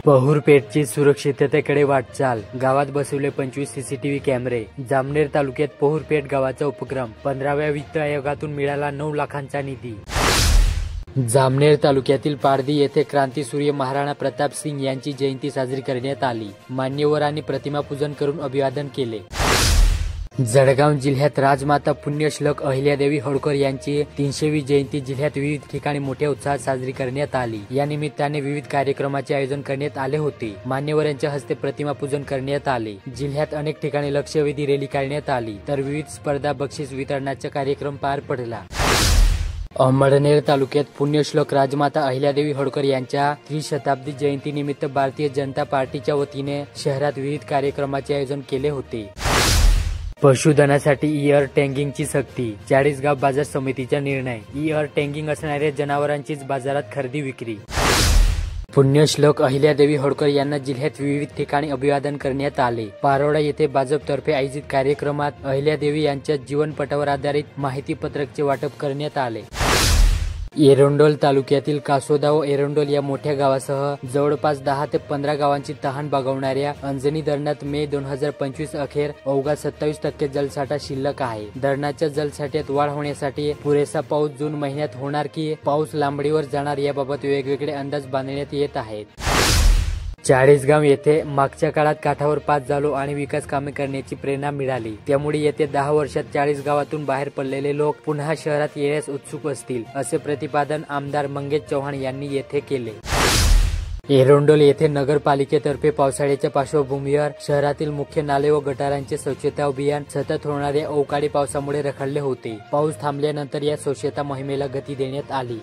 पहुरपेठची सुरक्षिततेकडे वाटचाल, गावात बसवले 25 सीसीटीव्ही कॅमेरे. जामनेर तालुक्यात पहुरपेठ गावाचा उपक्रम. 15व्या वित्त आयोगातून मिळाला 9 लाखांचा निधी. जामनेर तालुक्यातील पारधी येथे क्रांतीसूर्य महाराणा प्रताप सिंग यांची जयंती साजरी करण्यात आली. मान्यवरांनी प्रतिमा पूजन करून अभिवादन केले. जळगाव जिल्ह्यात राजमाता पुण्यश्लोक अहिल्यादेवी होळकर यांची 300वी जयंती जिल्ह्यात विविध ठिकाणी मोठ्या उत्साहात साजरी करण्यात आली. या निमित्ताने विविध कार्यक्रमाचे आयोजन करण्यात आले होते. मान्यवरांच्या हस्ते प्रतिमा पूजन करण्यात आले. जिल्ह्यात अनेक ठिकाणी लक्षवेधी रॅली काढण्यात आली, तर विविध स्पर्धा, बक्षीस वितरणाचा कार्यक्रम पार पडला. अमळनेर तालुक्यात पुण्यश्लोक राजमाता अहिल्यादेवी होळकर यांच्या त्रिशताब्दी जयंतीनिमित्त भारतीय जनता पार्टीच्या वतीने शहरात विविध कार्यक्रमाचे आयोजन केले होते. पशुधनासाठी इअर टॅगिंगची सक्ती. चाळीसगाव बाजार समितीचा निर्णय. इअर टॅगिंग असणाऱ्या जनावरांचीच बाजारात खरेदी विक्री. पुण्यश्लोक अहिल्यादेवी होळकर यांना जिल्ह्यात विविध ठिकाणी अभिवादन करण्यात आले. पारोळा येथे भाजपतर्फे आयोजित कार्यक्रमात अहिल्यादेवी यांच्या जीवनपटावर आधारित माहितीपत्रकचे वाटप करण्यात आले. एरंडोल तालुक्यातील कासोदा व एरंडोल या मोठ्या गावासह जवळपास 10 ते 15 गावांची तहान भागवणाऱ्या अंजनी धरणात मे 2025 अखेर अवघा 27% जलसाठा शिल्लक आहे. धरणाच्या जलसाठ्यात वाढ होण्यासाठी पुरेसा पाऊस जून महिन्यात होणार की पाऊस लांबणीवर जाणार याबाबत वेगवेगळे अंदाज बांधण्यात येत आहेत. चाळीसगाव येथे मागच्या काळात काठावर पास झालो आणि विकास कामे करण्याची प्रेरणा मिळाली. त्यामुळे येत्या 10 वर्षात चाळीसगावातून बाहेर पडलेले लोक पुन्हा शहरात येण्यास उत्सुक असतील, असे प्रतिपादन आमदार मंगेश चव्हाण यांनी येथे केले. एरंडोल येथे नगरपालिकेतर्फे पावसाळ्याच्या पार्श्वभूमीवर शहरातील मुख्य नाले व गटारांचे स्वच्छता अभियान सतत होणाऱ्या अवकाळी पावसामुळे रखडले होते. पाऊस थांबल्यानंतर या स्वच्छता मोहिमेला गती देण्यात आली.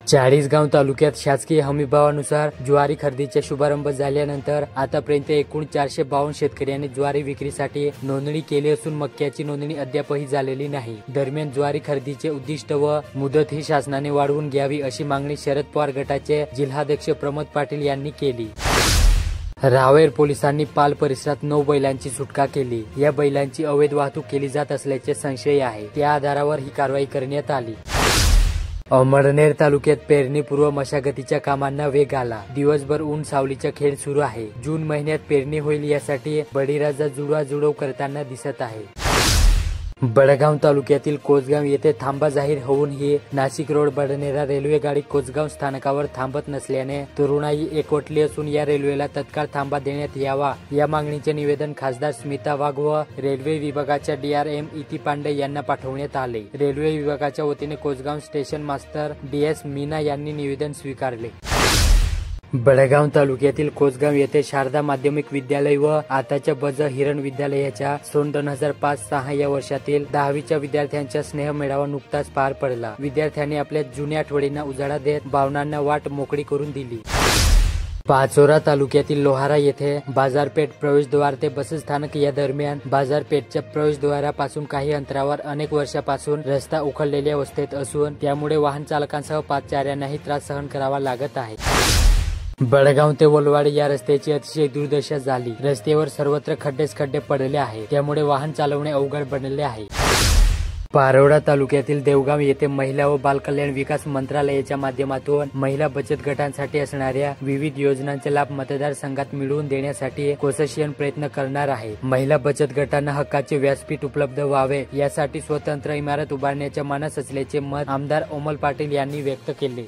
चाळीसगाव तालुक्यात शासकीय हमीभावानुसार ज्वारी खरेदीचा शुभारंभ झाल्यानंतर आतापर्यंत एकूण 452 शेतकऱ्यांनी ज्वारी विक्रीसाठी नोंदणी केली असून मक्याची नोंदणी अद्यापही झालेली नाही. दरम्यान ज्वारी खरेदीचे उद्दिष्ट व मुदत ही शासनाने वाढवून घ्यावी अशी मागणी शरद पवार गटाचे जिल्हाध्यक्ष प्रमोद पाटील यांनी केली. रावेर पोलिसांनी पाल परिसरात 9 बैलांची सुटका केली. या बैलांची अवैध वाहतूक केली जात असल्याचे संशय आहे. त्या आधारावर ही कारवाई करण्यात आली. अमळनेर तालुक्यात पेरणीपूर्व मशागतीच्या कामांना वेग आला. दिवसभर ऊन सावलीचा खेळ सुरू आहे. जून महिन्यात पेरणी होईल यासाठी बळीराजा जुळवाजुळव करताना दिसत आहे. बडगाव तालुक्यातील कोसगाव येथे थांबा जाहीर होऊन ही नाशिक रोड बडनेरा रेल्वे गाडी कोसगाव स्थानकावर थांबत नसल्याने तरुणाई एकवटली असून या रेल्वेला तत्काळ थांबा देण्यात यावा या मागणीचे निवेदन खासदार स्मिता वाघ व रेल्वे विभागाच्या DRM इति पांडे यांना पाठवण्यात आले. रेल्वे विभागाच्या वतीने कोसगाव स्टेशन मास्तर DS मीना यांनी निवेदन स्वीकारले. बडगाव तालुक्यातील कोसगाव येथे शारदा माध्यमिक विद्यालय व आताच्या बज हिरण विद्यालयाच्या सन 2005-06 या वर्षातील 10वीच्या विद्यार्थ्यांचा स्नेह मेळावा नुकताच पार पडला. विद्यार्थ्यांनी आपल्या जुन्या आठवणींना उजाळा देत भावनांना वाट मोकळी करून दिली. पाचोरा तालुक्यातील लोहारा येथे बाजारपेठ प्रवेशद्वार ते बसस्थानक या दरम्यान बाजारपेठच्या प्रवेशद्वारापासून काही अंतरावर अनेक वर्षापासून रस्ता उखडलेल्या अवस्थेत असून त्यामुळे वाहन चालकांसह पादचाऱ्यांनाही त्रास सहन करावा लागत आहे. बडगाव ते वलवाड या रस्त्याची अतिशय दुर्दशा झाली. रस्त्यावर सर्वत्र खड्डेच खड्डे पडले आहेत. त्यामुळे वाहन चालवणे अवघड बनले आहे. पारोळा तालुक्यातील देवगाव येथे महिला व बालकल्याण विकास मंत्रालयाच्या माध्यमातून महिला बचत गटांसाठी असणाऱ्या विविध योजनांचा लाभ मतदारसंघात मिळवून देण्यासाठी कोसशियन प्रयत्न करणार आहे. महिला बचत गटांना हक्काचे व्यासपीठ उपलब्ध व्हावे यासाठी स्वतंत्र इमारत उभारण्याच्या मानस असल्याचे मत आमदार अमोल पाटील यांनी व्यक्त केले.